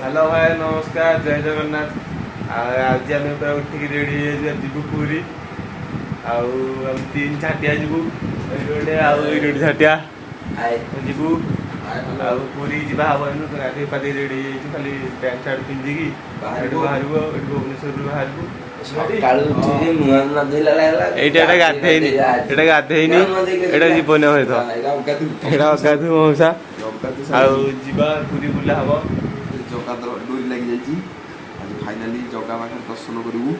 Hello भाई नमस्कार जय जगन्नाथ। आज आम पूरा उठिक रेडी जीवु पुरी आम तीन छाटिया जीवु ये छाटिया जीवु पुरी जा हम गाधे पाधे रेडी खाली पैंट सार्ट पिंधिकी बाहर भुवनेश्वर बाहर गाधेनी एटा जीवन सहित एटा अगाधु मौसा आवा पुरी बुला हम जगह डोरी लगी जाइए फाइनाली जगह पाखे दर्शन करूँ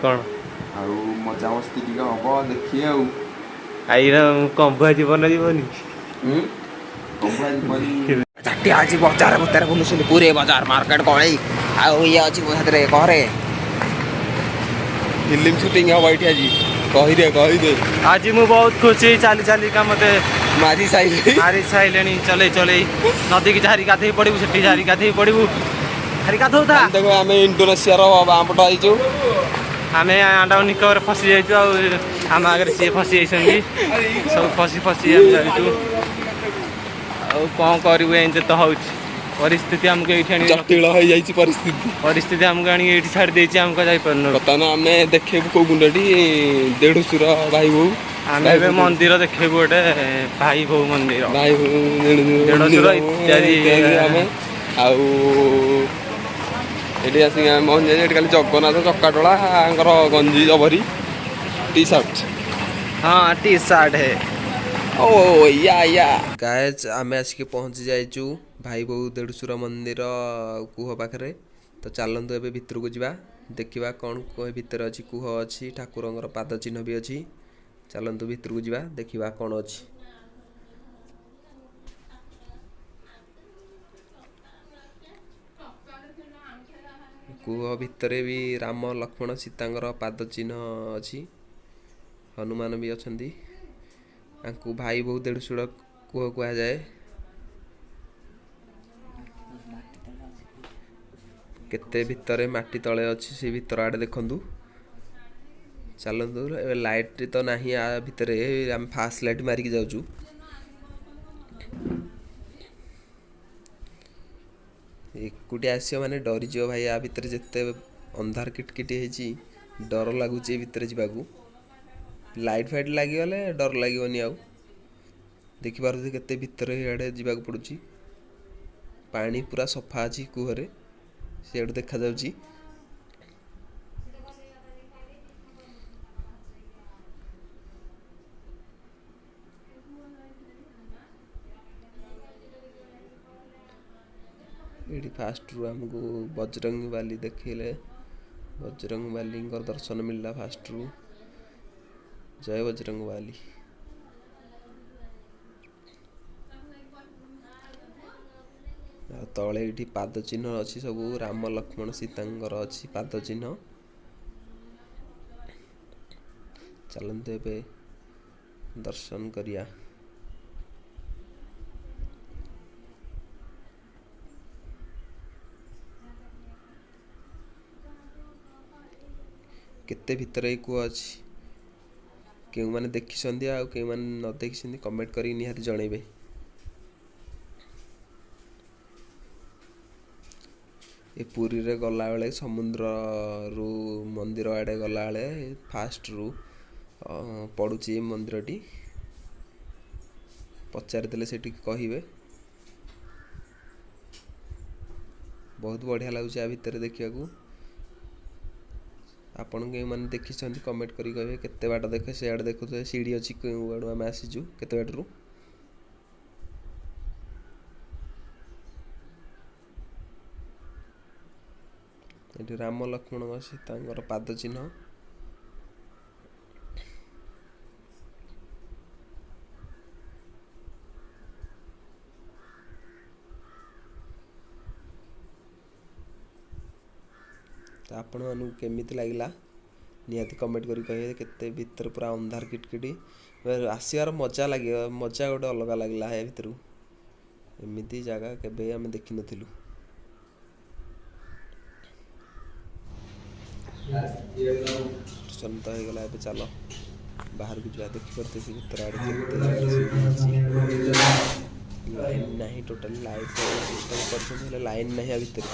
कौन मजा मस्ती टी हम देखिए कंबुआ जीवन जीवनी चाटे आज बजार बजार बुलुसुनी पूरे बजार मार्केट गले ये अच्छी घरे फिल्म सुटिंग हम ये आज कहीदे आज मु बहुत खुशी चली चली का मत मारी सारे चले चले नदी की झारी गाधे पड़ू से झारी गाधे पड़ू झारी गाधो था देखो आम इंडोनेशिया बामपट आईचु आम आंडा निकोबर फसी जाइए आम आगे सी फसी जाइए सब फसी फसी चलु कौन करूँ एंजे तो हो परिस्थिति आमको ये जटिल हो जाइए परिस्थिति आमको आनी छाड़ी देती आमको जापार बर्तमान आम देखे कौ गुंडी देढ़शुर भाई बो आम मंदिर देखेबू गोटे भाई बो मंदिर भाई देढ़शुर इत्यादि ये आसिक पहुँच खाली जगन्नाथ चकाटोला गंजी जबरी टी सर्ट हाँ टी सर्ट है ओ या गाइस आमे आसिक पहुँची जाइचु भाई बो देढ़शुर मंदिर कुह पाखे तो चलतु एवं भितर को जा देखा कौन कौन भितर अच्छी कुह अच्छी ठाकुर पाद चिन्ह भी अच्छी चलतु भितर को जा देखा कौन अच्छी कुह भितर भी राम लक्ष्मण सीता पाद चिन्ह अच्छी हनुमान भी अच्छा भाई बहु देढ़शुर कुह कह जाए केते भितर माटी तले अच्छी से भितर आड़े देखु चलतु लाइट तो नहीं आ भितर आम फास्ट लाइट मारिक जाऊँ एकुटिया आस मैंने डरीज भाई आ भितर जिते अंधार किटकिटी है डर लगुच भितर जावाक लाइट फाइट लगिगले डर लगनी आउ देखिपार केते भितर आड़े जावाक पड़ुची पानी पूरा सफा अच्छी कुहरे से देखा जाउची ये फास्ट रू आमको बजरंग बाली देखले बजरंग बाली दर्शन मिलला फास्ट रू जय बजरंग बाली तले ये पाद चिन्ह अच्छी सब राम लक्ष्मण सीता अच्छी पाद चिन्ह चलते ए दर्शन करिया केते भितर कुआ अच्छी क्यों मैंने देखी आ क्यों मैंने न देखी कमेंट कर निहाती जनइबे ये पुरी रे गला बेले समुद्र रु मंदिर आड़े गला बेले फास्ट रु पड़ुची मंदिर टी पचारिदेले से कहे बहुत बढ़िया लगुच आ भितर देखा आपण के मैंने देखी कमेंट करी कहे केते बाट देखे से आड़े देखु सीढ़ी अच्छी आड़ू आम आसीचु केते बाटरू ये राम लक्ष्मण सीता पाद चिन्ह तो आपण मानू केमिति लागला निहाती कमेंट करी कहे केते भितर पूरा अंधार किटकिटी आसबार मजा लगे मजा गोटे अलग लगला है भितर एमती जगह केबे आम देखी नथिलु दर्शन तो होगला ए चल बाहर को जा देखी पारते भितर आड़े लाइन नहीं टोटल लाइट कर लाइन नहीं भितर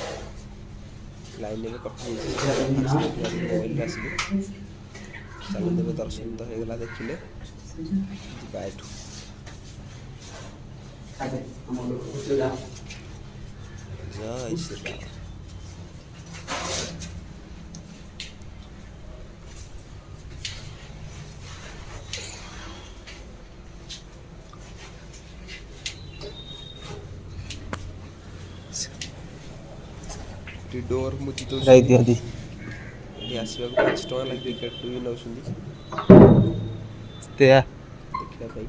लाइन में कटि मोबाइल आसिले चलो देवे दर्शन तो होगा देखिले जा एठू जय श्री राम। डोर मुझे तो आसवा 5 टका लगे टिकेट भी नौ देखा भाई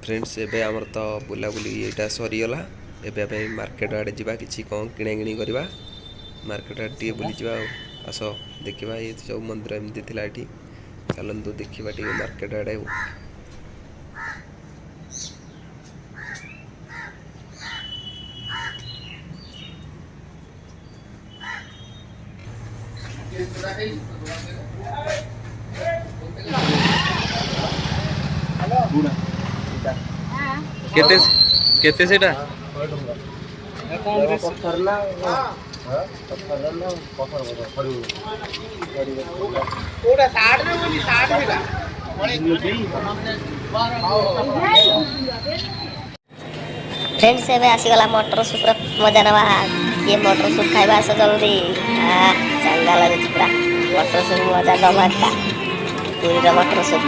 फ्रेंड्स एबे आमर तो बुलाबुली यहाँ सरीगला एवं मार्केट आड़े जावा कि कौन किଣା किणी करवा मार्केट आड़े टे बुली जावा आस देखा ये सब मंदिर एमती थी ये चलतु देखा टे मार्केट आड़े केते केते सेटा फ्रेंड्स एबे आसीगला मटर सूप मजा नवा ये मटर सूप खाइबा आस जल्दी चंगा लगे पूरा मटर सूप मजा नवा पूरी मटर सूप।